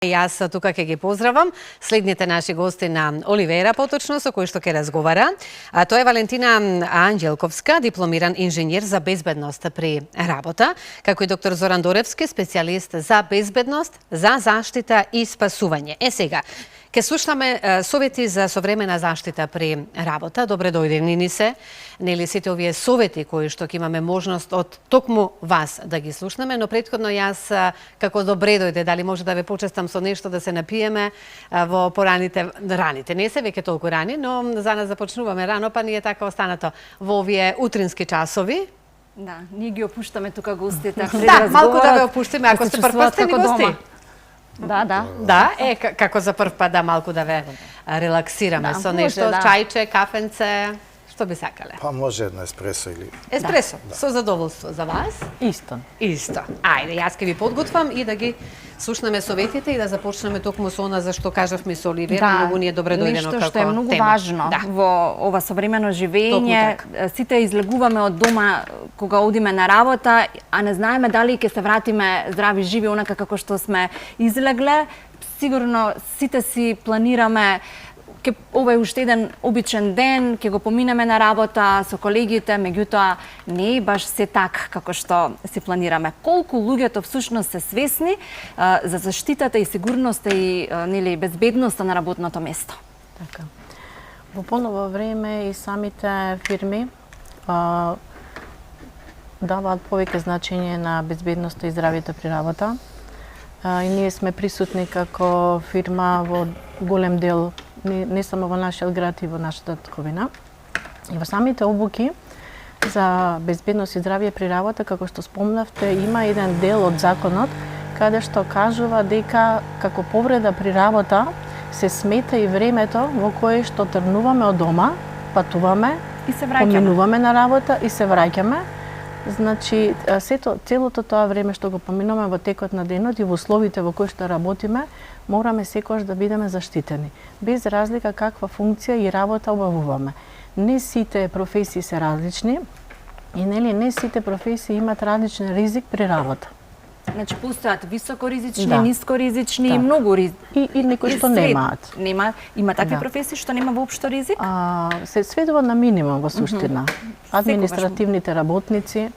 Јас тука ќе ги поздравам следните наши гости на Оливера, поточно со кој што ќе разговара. Тоа е Валентина Анđелковска, дипломиран инженер за безбедност при работа, како и доктор Зоран Доревски, специјалист за безбедност, за заштита и спасување. Сега, ќе слушнаме совети за современа заштита при работа. Добре дојдени ни се, нели сите овие совети кои што ќе имаме можност од токму вас да ги слушнеме, но претходно јас како добре дојде, дали може да ве почестам со нешто да се напиеме во раните. Не се веќе толку рани, но за нас започнуваме рано, па ние така останато во овие утрински часови. Да, ние ги опуштаме тука гостите. Да, малку да ве опуштиме, ако сте првпатствени гости. Да, како за прв пат малку да ве релаксираме со нешто, чајче, кафенце, што би сакале? Па може едно еспресо или... Еспресо, со задоволство за вас? Исто. Ајде, јас ќе ви подготвам и да ги слушнеме советите и да започнеме токму со она за што кажавме со Оливера, многу ни е добре дојдено како тема. Нешто што е многу важно во ова современо живење. Сите излегуваме од дома кога одиме на работа, а не знаеме дали ќе се вратиме здрави живи онака како што сме излегле. Сигурно сите си планираме ова е уште еден обичен ден, ќе го поминеме на работа со колегите, меѓутоа не е баш се така како што си планираме. Колку луѓето всушност се свесни за заштитата и сигурноста и нели безбедноста на работното место? Така. Во поново време и самите фирми даваат повеќе значење на безбедноста и здравјето при работа. И ние сме присутни како фирма во голем дел не само во нашиот град и во нашата татковина. И во самите обуки за безбедност и здравје при работа, како што спомнавте, има еден дел од законот каде што кажува дека како повреда при работа се смета и времето во кое што тргнуваме од дома, патуваме и се враќаме, поминуваме на работа и се враќаме. Значи, целото тоа време што го поминуваме во текот на денот и во условите во кои што работиме, мораме секогаш да бидеме заштитени, без разлика каква функција и работа обавуваме. Не сите професии се различни и нели не сите професии имаат различен ризик при работа. Значи постојат високоризични, нискоризични и многу ризични. И некои што немаат. Има такви професии што нема воопшто ризик? Се сведува на минимум во суштина. Административните работници,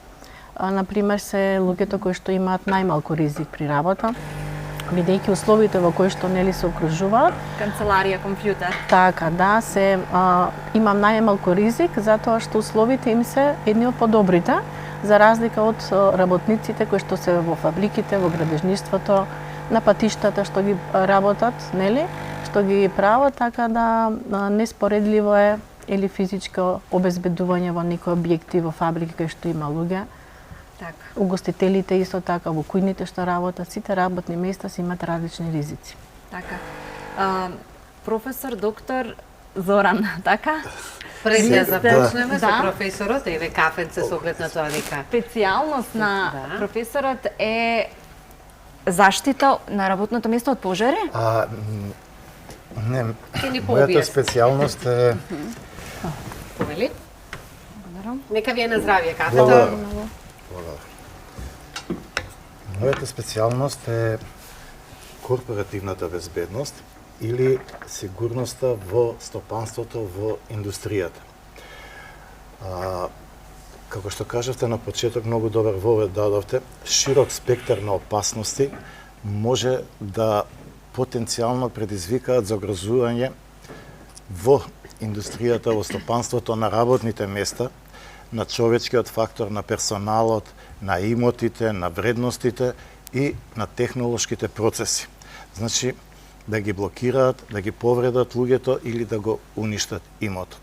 например, се луѓето кои што имаат најмалку ризик при работа, бидејќи условите во кои што нели се окружуваат. Канцеларија, компјутер. Така, да, имам најмалку ризик затоа што условите им се едни од подобрите, за разлика од работниците кои што се во фабриките, во градежништвото, на патиштата што ги работат, нели, што ги прават, така да неспоредливо е или физичко обезбедување во некои објекти, во фабрики кај што има луѓе. Така. Угостителите исто така, во кујните што работат, сите работни места си имаат различни ризици. Така. Професор, доктор Зоран, така? Пред да започнеме со професорот, еве кафенце со оглед на тоа дека специјалност на професорот е заштита на работното место од пожари? Не, мојата специјалност е... Повели? Нека ви е на здравје кафето. Мојата специјалност е корпоративната безбедност или сигурноста во стопанството, во индустријата. Како што кажавте на почеток, многу добар вовед дадовте, широк спектар на опасности може да потенцијално предизвикаат загрозување во индустријата, во стопанството, на работните места, на човечкиот фактор, на персоналот, на имотите, на вредностите и на технолошките процеси. Значи, да ги блокираат, да ги повредат луѓето или да го уништат имотот.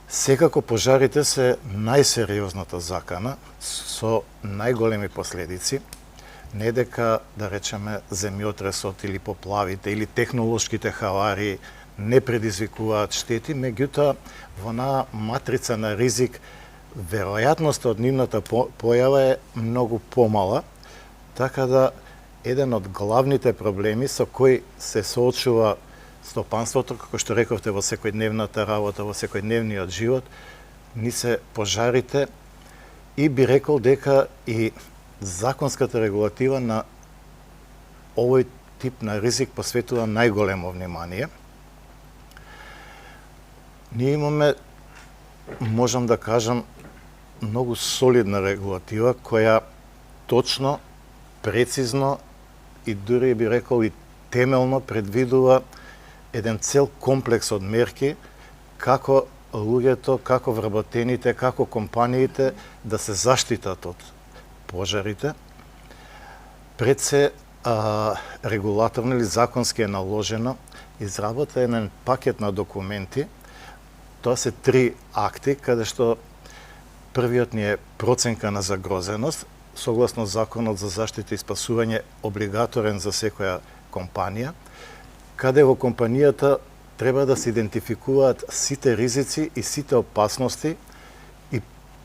Секако пожарите се најсериозната закана со најголеми последици, не дека, да речеме, земјотресот или поплавите или технолошките хавари не предизвикуваат штети, меѓутоа во на матрица на ризик веројатноста од нивната појава е многу помала, така да еден од главните проблеми со кои се соочува стопанството, како што рековте, во секојдневната работа, во секојдневниот живот, ни се пожарите и би рекол дека и законската регулатива на овој тип на ризик посветува најголемо внимание. Ние имаме, можам да кажам, многу солидна регулатива која точно, прецизно и дури би рекол и темелно предвидува еден цел комплекс од мерки како луѓето, како вработените, како компаниите да се заштитат од пожарите. Пред се регулаторно или законски е наложено изработа еден пакет на документи. Тоа се 3 акти, каде што првиот ни е проценка на загрозеност, согласно Законот за заштита и спасување, облигаторен за секоја компанија, каде во компанијата треба да се идентификуваат сите ризици и сите опасности и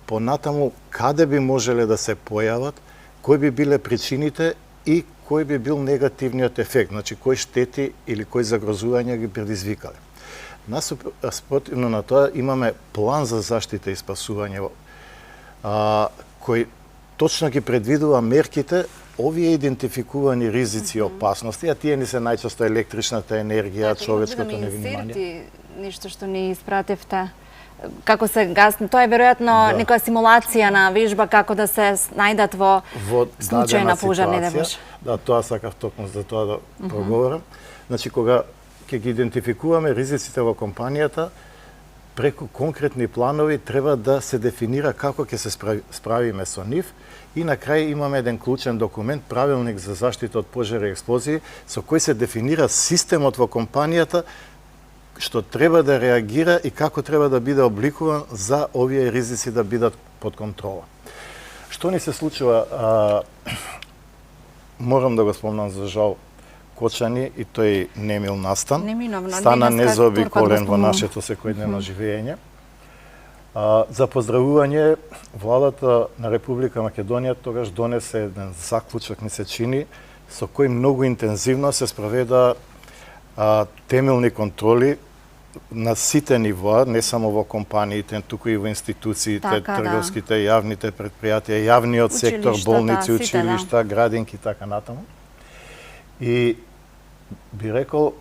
понатаму каде би можеле да се појават, кои би биле причините и кој би бил негативниот ефект, значи кои штети или кои загрозувања ги предизвикале. Наспротивно на тоа имаме план за заштита и спасување кој точно ги предвидува мерките, овие идентификувани ризици и опасности, а тие ни се најчесто електричната енергија, човечкото невнимание. Ништо што ни испратевте. Како се гасни, тоа е веројатно некоја симулација на вежба како да се најдат во случај на пожар, не демош. Да, тоа сакав токму за тоа да проговорам. Значи, кога ќе ги идентификуваме ризиците во компанијата, преку конкретни планови треба да се дефинира како ќе се справиме со нив и на крај имаме еден клучен документ, правилник за заштита од пожари и експлозии, со кој се дефинира системот во компанијата што треба да реагира и како треба да биде обликуван за овие ризици да бидат под контрола. Што ни се случува, морам да го спомнам за жал, Кочани и тој немил настан. Стана незаобиколен во нашето секојдневно живење. За поздравување, владата на Република Македонија тогаш донесе еден заклучок, ми се чини, со кој многу интензивно се спроведа темелни контроли на сите нивоа, не само во компаниите, туку и во институциите, трговските, јавните предпријатија, јавниот сектор, болници, училишта, градинки и така натаму. И би рекол,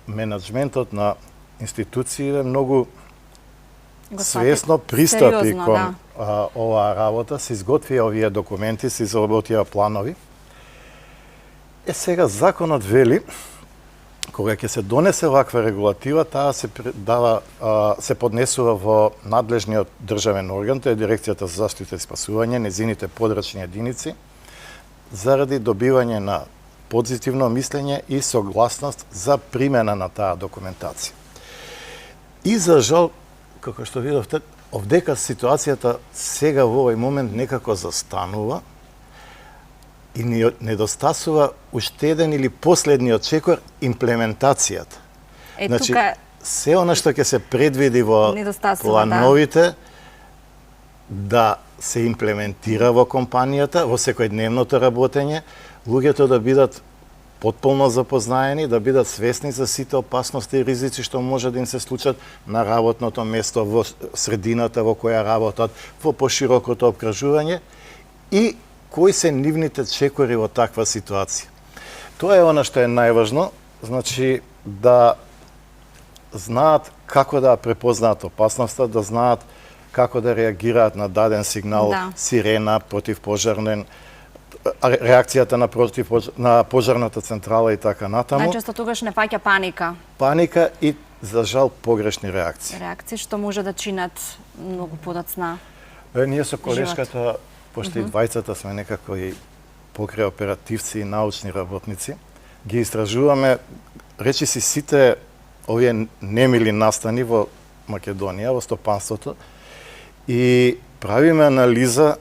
менеджментот на институциите многу свесно пристапи кон оваа работа, се изготвија овие документи, се изработија планови. Сега законот вели, кога ќе се донесе ваква регулатива, таа се поднесува во надлежниот државен орган, тоа е Дирекцијата за заштита и спасување, незините подрачни единици, заради добивање на позитивно мислење и согласност за примена на таа документација. И за жал, како што видовте, овдека ситуацијата сега во овој момент некако застанува и недостасува уште еден или последниот чекор, имплементацијата. Значи, се она што ќе се предвиди во плановите да се имплементира во компанијата, во секојдневното работење, луѓето да бидат потполно запознаени, да бидат свесни за сите опасности и ризици што може да им се случат на работното место, во средината во која работат, во поширокото обкружување и кои се нивните чекори во таква ситуација. Тоа е она што е најважно, значи да знаат како да препознаат опасноста, да знаат како да реагираат на даден сигнал, сирена, противпожарен, реакцијата на пожарната централа и така натаму. Најчесто тогаш не фаќа паника. Паника и, за жал, погрешни реакции. Реакции што може да чинат многу подоцна. Ние со колешката, пошто и двајцата сме некако и покрај оперативци и научни работници, ги истражуваме, речиси сите овие немили настани во Македонија, во стопанството, и правиме анализа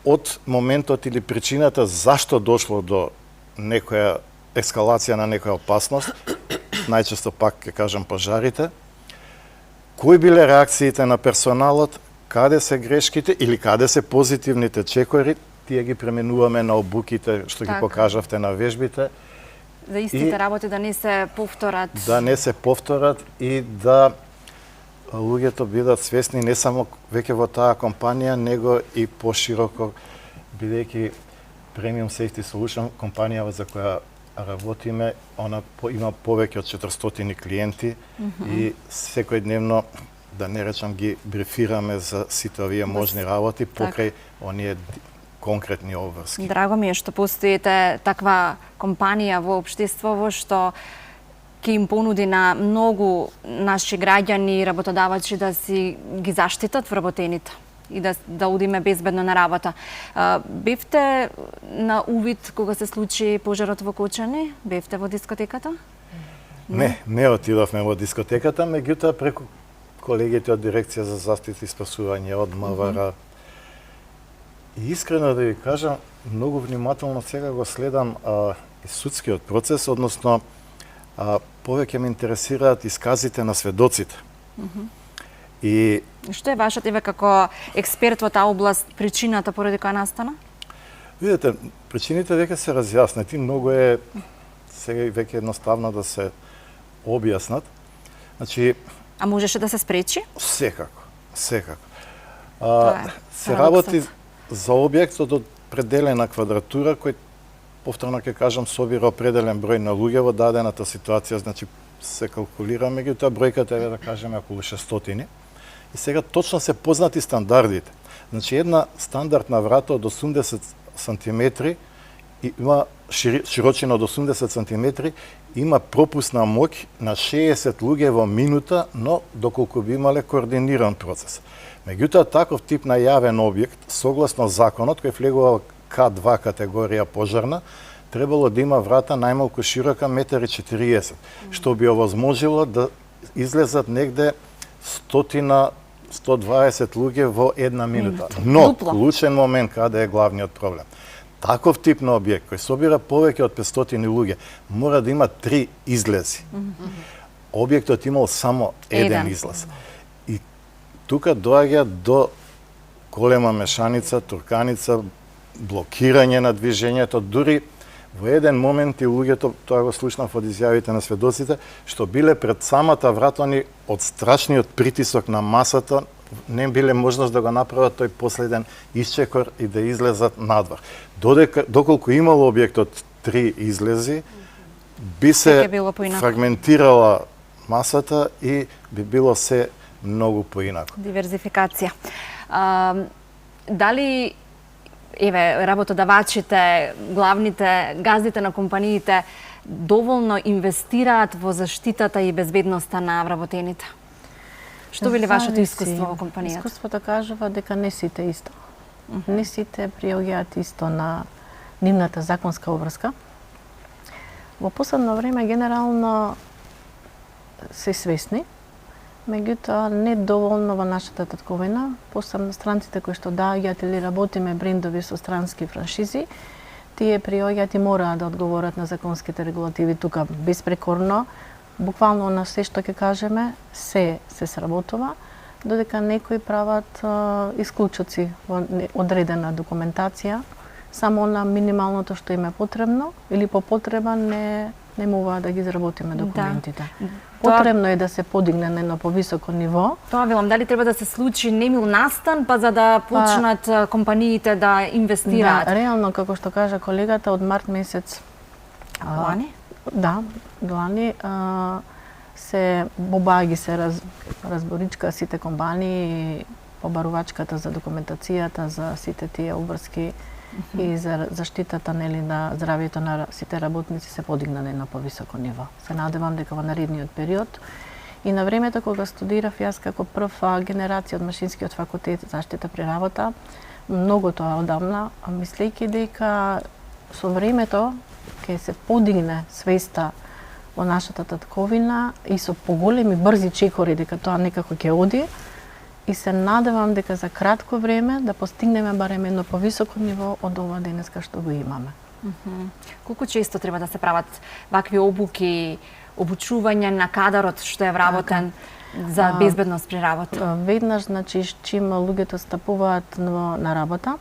од моментот или причината зашто дошло до некоја ескалација на некоја опасност, најчесто пак ќе кажам пожарите, кои биле реакциите на персоналот, каде се грешките или каде се позитивните чекори, тие ги пременуваме на обуките што ги покажавте на вежбите. За истите работи да не се повторат. Да не се повторат и да луѓето бидат свесни не само веќе во таа компанија, него и пошироко, бидејќи Premium Safety Solution, компанија за која работиме, има повеќе од 400 клиенти и секојдневно, да не речам, ги брифираме за сите овие можни работи покрај оние конкретни обврски. Драго ми е што постоите таква компанија во општеството што ќе им понуди на многу наши граѓани и работодавачи да си ги заштитат вработените и да одиме безбедно на работа. Бевте на увид кога се случи пожарот во Кочани? Бевте во дискотеката? Не отидовме во дискотеката, меѓутоа преку колегите од Дирекција за заштита и спасување од МВР. И искрено да ви кажам, многу внимателно сега го следам и судскиот процес, односно повеќе ме интересираат исказите на сведоците. И што е вашата, еве како експерт во таа област, причината поради која настана? Видете, причините веќе се разјаснети, многу е сега и веќе едноставно да се објаснат. Значи, а можеше да се спречи? Секако. Се работи за објектот од пределена квадратура кој, повторно ќе кажам, собира определен број на луѓе во дадената ситуација, значи се калкулира, меѓутоа бројката е, да кажеме, околу 600. И сега точно се познати стандардите. Значи една стандардна врата од 80 сантиметри има широчина од 80 сантиметри, има пропусна моќ на 60 луѓе во минута, но доколку би имале координиран процес. Меѓутоа, таков тип на јавен објект, согласно законот кој влегува К2 категорија пожарна, требало да има врата најмалку широка 1,40 м, што би овозможило да излезат негде 100-120 луѓе во една минута. Но, клучен момент каде е главниот проблем. Таков тип на објект кој собира повеќе од 500 луѓе мора да има 3 излези. Објектот имал само еден излез. И тука доаѓа до голема мешаница, турканица, блокирање на движењето, дури во еден момент и луѓето, тоа го слушнав од изјавите на сведоците, што биле пред самата врата, они од страшниот притисок на масата не биле можност да го направат тој последен исчекор и да излезат надвор. Доколку имало објектот 3 излези, би се фрагментирала масата и би било се многу поинако. Диверзификација. Дали работодавачите, главните газдите на компаниите доволно инвестираат во заштитата и безбедноста на вработените? Што биле вашето искуство во компанијата? Искуството кажува дека не сите исто. Не сите приоѓаат исто на нивната законска обврска. Во последно време генерално се свесни, меѓутоа не доволно во нашата татковина, посебно странците кои што доаѓаат или работиме брендови со странски франшизи, тие приоѓаат и мораат да одговорат на законските регулативи тука безпрекорно. Буквално на се што ќе кажеме, се сработува, додека некои прават исклучоци во одредена документација, само на минималното што им е потребно или по потреба не можуваат да ги изработиме документите. Потребно е да се подигне на едно повисоко ниво. Тоа велам, дали треба да се случи немил настан, па за да почнат компаниите да инвестираат? Да, реално, како што кажа колегата, од март месец лани? Да, лани се бобаги се разборичка сите компании, побарувачката за документацијата, за сите тие обврски и за заштитата на здравјето на сите работници се подигна на едно повисоко ниво. Се надевам дека во наредниот период и на времето кога студирав јас како прва генерација од Машинскиот факултет заштита при работа, многу тоа одамна, мислејќи дека со времето ќе се подигне свеста во нашата татковина и со поголеми брзи чекори дека тоа некако ќе оди. И се надевам дека за кратко време да постигнеме барем едно повисоко ниво од ова денеска што го имаме. Колку често треба да се прават вакви обуки, обучување на кадарот што е вработен за безбедност при работа? Веднаш, значи, чим луѓето стапуваат на работа,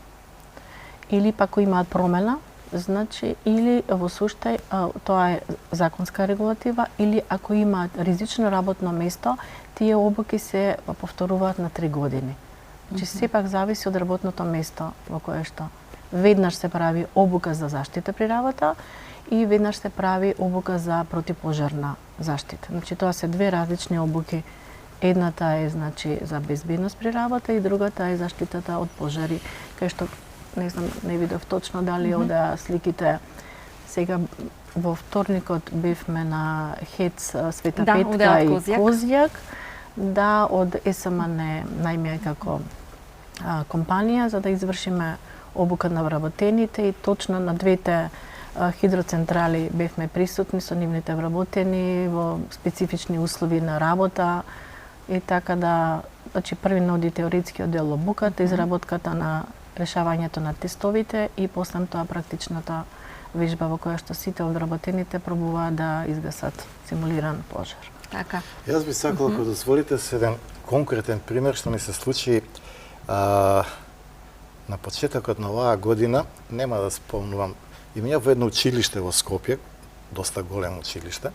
или пак имаат промена, значи, или во суштај, тоа е законска регулатива, или ако имаат ризично работно место, тие обуки се повторуваат на 3 години. Значи, сепак зависи од работното место во кое што веднаш се прави обука за заштита при работа и веднаш се прави обука за противпожарна заштита. Значи тоа се две различни обуки. Едната е значи за безбедност при работа и другата е заштитата од пожари, кај што не знам, не видов точно дали одеа сликите. Сега во вторникот бевме на ХЕЦ Света Петка и Козјак. Да, од СМН најме како компанија за да извршиме обука на вработените и точно на двете хидроцентрали бевме присутни со нивните вработени во специфични услови на работа и така да, значи први ноди теоретскиот дел обуката, изработката на решавањето на тестовите и после тоа практичната вежба во која што сите вработените пробуваат да изгасат симулиран пожар. Така. Јас би сакал, ако дозволите, се еден конкретен пример што ми се случи на почетокот на оваа година, нема да спомнувам, имеја во едно училиште во Скопје, доста големо училиште.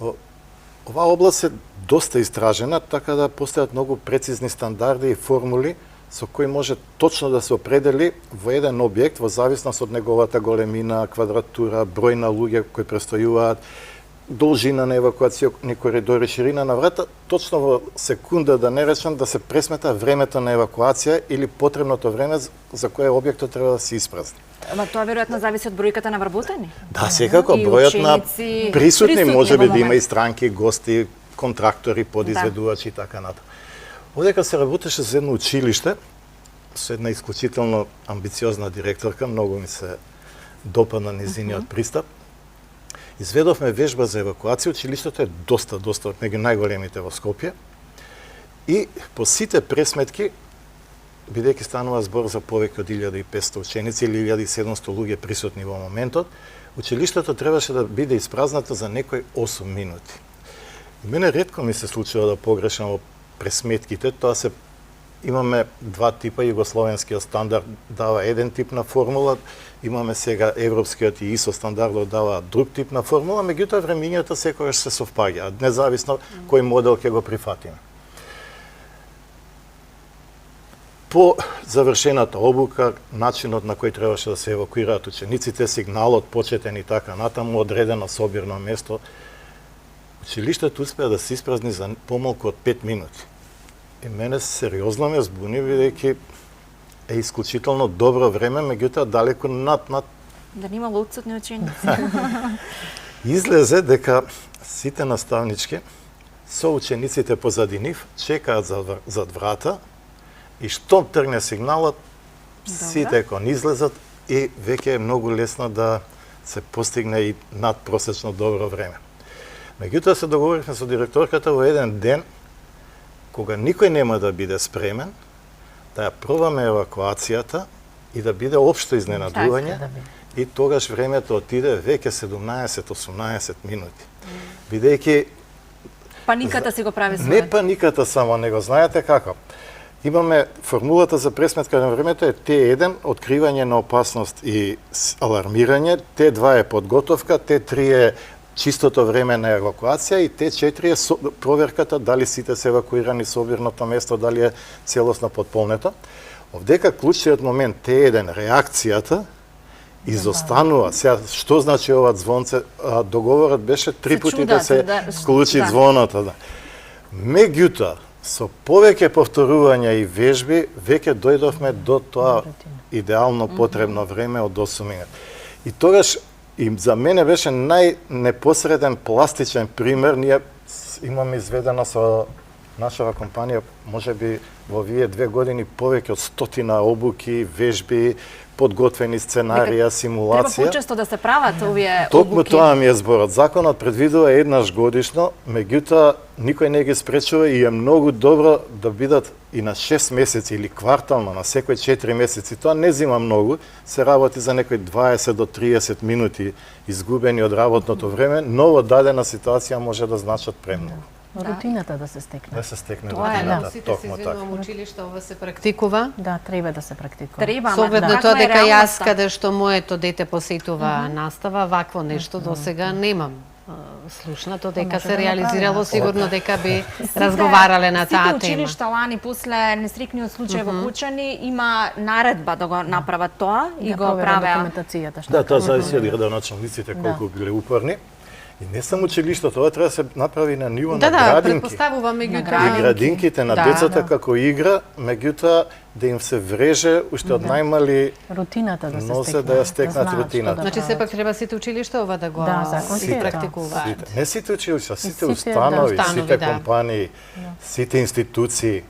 Оваа област е доста истражена, така да постојат многу прецизни стандарди и формули со кои може точно да се определи во еден објект во зависност од неговата големина, квадратура, број на луѓе кои престојуваат, должина на евакуацијни коридори, ширина на врата, точно во секунда, да не речам, да се пресмета времето на евакуација или потребното време за кое објектот треба да се испразни. Ама тоа веројатно зависи од бројката на вработени? Да, секако, бројот на присутни може би да има и странки, гости, контрактори, подизведувачи и така натаму. Одека се работеше за едно училиште, со една исклучително амбициозна директорка, многу ми се допадна низиниот пристап. Изведовме вежба за евакуација, училиштето е доста меѓу најголемите во Скопје. И по сите пресметки, бидејќи станува збор за повеќе од 1500 ученици или 1700 луѓе присутни во моментот, училиштето требаше да биде испразнато за некои 8 минути. И мене ретко ми се случува да погрешам во пресметките, тоа се имаме два типа, југословенскиот стандард дава еден тип на формула, имаме сега европскиот и ИСО стандардот дава друг тип на формула, меѓутоа времињата секогаш се совпаѓаат, независно кој модел ќе го прифатиме. По завршената обука, начинот на кој требаше да се евакуираат учениците, сигналот почетен и така натаму, одредено собирно место, училиштето успеа да се испразни за помалку од 5 минути. И мене сериозно ме збуни, бидејќи е исклучително добро време, меѓутоа далеку над. Да немало отсутни ученици. Излезе дека сите наставнички со учениците позади нив чекаат зад врата и штом тргне сигналот, сите кон излезат и веќе е многу лесно да се постигне и надпросечно добро време. Меѓутоа се договоривме со директорката во еден ден, кога никој нема да биде спремен, да ја пробаме евакуацијата и да биде општо изненадување, и тогаш времето отиде веќе 17-18 минути. Бидејќи паниката си го прави својот. Не паниката само, него знаете како. Имаме формулата за пресметка на времето е Т1 откривање на опасност и алармирање, Т2 е подготовка, Т3 е чистото време на евакуација и Т4 е проверката дали сите се евакуирани со обирното место, дали е целосно потполнето. Овдека клучниот момент Т1 реакцијата изостанува. Сега што значи ова звонце? Договорот беше 3 пати да се склучи звоното. Да. Меѓутоа, со повеќе повторувања и вежби, веќе дојдовме до тоа идеално потребно време од 8 минути. И тогаш и за мене беше најнепосреден пластичен пример. Ние имаме изведено со нашава компанија, можеби во овие 2 години, повеќе од 100 обуки, вежби, подготвени сценарија, симулација. Треба почесто да се прават овие обуки. Токму тоа ми е зборот. Законот предвидува еднаш годишно, меѓутоа никој не ги спречува и е многу добро да бидат и на 6 месеци или квартално, на секој 4 месеци. Тоа не зима многу, се работи за некои 20 до 30 минути изгубени од работното време, но во дадена ситуација може да значат премногу. Рутината да се стекне. Да се стекне Тоа е, рутината, сите се токму така. изведувам училиште, ова се практикува. Да, треба да се практикува. Треба, Со оглед на каква тоа е дека јас реалноста? каде што моето дете посетува настава, вакво нешто досега немам слушнато дека се реализирало, сигурно дека би разговарале на таа тема. Сите училишта лани после несрекниот случај во Кучани има наредба да го направат тоа и го правеа. Да, тоа зависи од градоначалниците колку биле упорни. И не само училиштата, тоа треба да се направи на ниво на градинки. Да, предпоставувам меѓутоа. И градинките на децата како игра, меѓутоа да им се вреже уште од најмали рутината да се носе да ја стекнат рутината. Значи сепак треба сите училишта ова да го практикуваат. Не сите училишта, сите установи, сите компании, сите институции.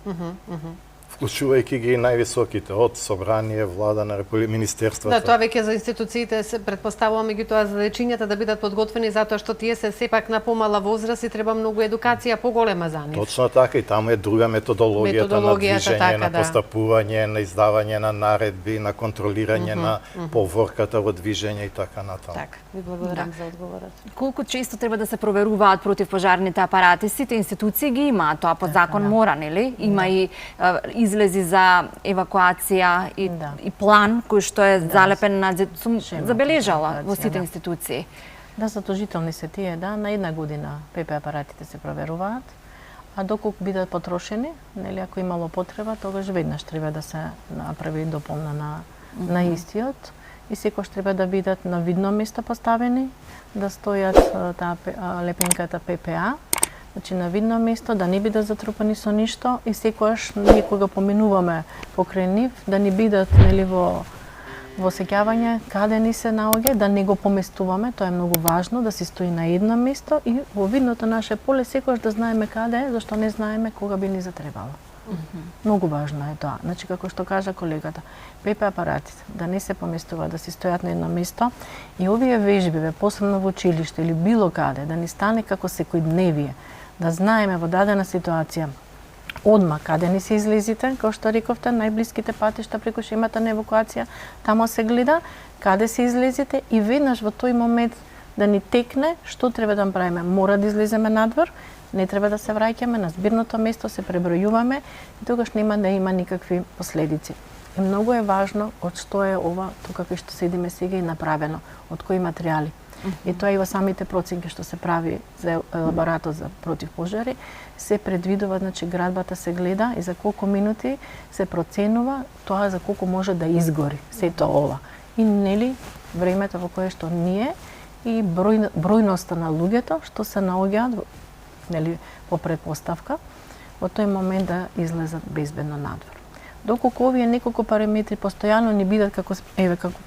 Вклучувајќи ги највисоките, од собрание, влада на министерствата. Да, тоа веќе за институциите се предпоставува, меѓутоа за дечињата да бидат подготвени затоа што тие се сепак на помала возраст и треба многу едукација поголема за нив. Точно така, и таму е друга методологијата на движење, така, на постапување, на издавање на наредби, на контролирање на поворката во движење и така натаму. Така, ви благодарам за одговорот. Колку често треба да се проверуваат противпожарните апарати? Сите институции ги имаат, тоа по закон мора, нели? Има и излези за евакуација и план кој што е залепен на забележала во сите институции. Да, задолжителни се тие, да, на една година ПП апаратите се проверуваат, а доколку бидат потрошени, нели ако имало потреба, тогаш веднаш треба да се направи дополна на истиот и секојаш треба да бидат на видно место поставени, да стојат таа лепенката ППА, значи на видно место, да не бидат затрупани со ништо и секогаш ние кога поминуваме покрај нив, да не бидат нели во сеќавање каде ни се наоѓа, да не го поместуваме, тоа е многу важно, да се стои на едно место и во видното наше поле секогаш да знаеме каде е, зашто не знаеме кога би ни затребало. Многу важно е тоа. Значи, како што кажа колегата, ПП апаратите да не се поместуваат, да се стојат на едно место и овие вежби, посебно во училиште или било каде, да ни стане како секојдневие, да знаеме во дадена ситуација одма каде ни се излезите, како што рековте, најблиските патишта преку шемата на евакуација, тамо се гледа, каде се излезите и веднаш во тој момент да ни текне што треба да правиме. Мора да излеземе надвор, не треба да се враќаме на збирното место, се пребројуваме и тогаш нема да има никакви последици. И многу е важно од што е ова, тука кај што седиме сега и направено, од кои материјали. И тоа и во самите проценки што се прави за елаборатот за противпожари, се предвидува, значи градбата се гледа и за колку минути се проценува тоа за колку може да изгори сето ова. И нели времето во кое што ние и бројноста на луѓето што се наоѓаат нели по предпоставка во тој момент да излезат безбедно надвор. Доколку овие неколку параметри постојано ни бидат како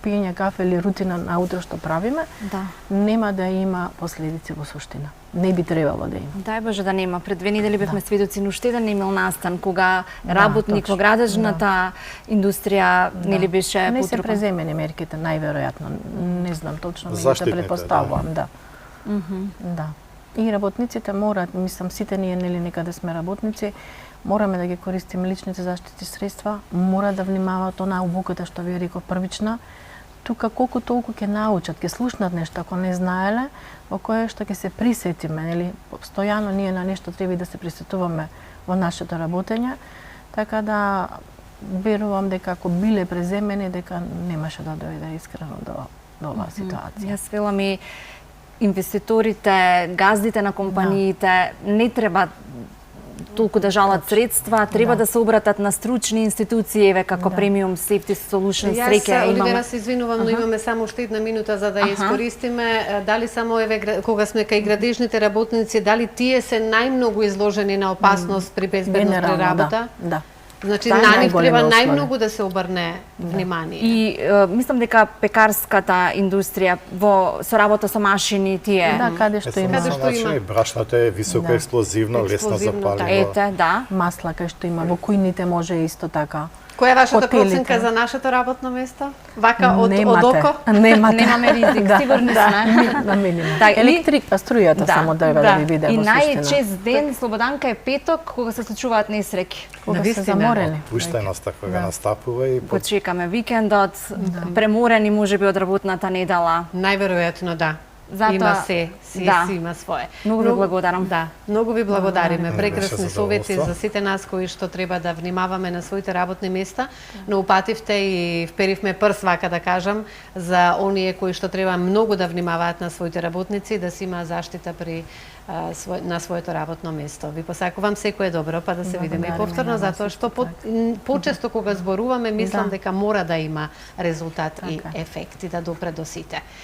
пиење кафе или рутина на утро што правиме, нема да има последици во суштина. Не би требало да има. Дај Боже да нема. Пред 2 недели бевме сведоци на уште еден имел настан кога работник во градежната индустрија нели беше потрупан. Не се преземени мерките најверојатно. Не знам точно, меѓутоа претпоставувам, да. Да. И работниците мораат, мислам сите ние нели некаде сме работници, мораме да ги користиме личните заштитни средства, мора да внимаваат онаа обуката што ви реков првична. Тука колку толку ќе научат, ќе слушнат нешто ако не знаеле, во кое што ќе се присетиме, нели постојано ние на нешто треба да се присетуваме во нашето работење, така да верувам дека ако биле преземени дека немаше да дојде искрено до оваа ситуација. Јас велам и инвеститорите, газдите на компаниите не треба толку да жалат средства, треба да се обратат на стручни институции, еве како Premium Safety Solutions, среќа имаме. Оливера, се извинувам, но имаме само уште една минута за да ја искористиме. Дали само еве кога сме кај градежните работници, дали тие се најмногу изложени на опасност при безбедност при работа? Да. Значи на нив треба најмногу да се обрне внимание. И мислам дека пекарската индустрија со работа со машини тие. Да, каде што има. Значи брашната е високо експлозивно, лесно запаливо. Ете, да. Масла кај што има, во кујните може исто така. Која е вашата проценка за нашето работно место? Вака од око? Немаме ризик, сигурни сме. На минимум. Електрика, струјата само треба да ви биде во суштина. И најчест ден, слободанка е петок, кога се случуваат несреќи. Кога се заморени. Пуштеноста кога настапува и почекаме викендот, преморени можеби од работната недела. Најверојатно да. Има се има свое. Многу ви благодарам. Да, многу ви благодариме. Беше Прекрасни совети задоволство. за сите нас кои што треба да внимаваме на своите работни места, но упативте и вперивме прст, вака да кажам, за оние кои што треба многу да внимаваат на своите работници и да си има заштита при на своето работно место. Ви посакувам секое добро, па да се видиме и повторно, затоа што почесто кога зборуваме, мислам дека мора да има резултат и ефект и да допре до сите.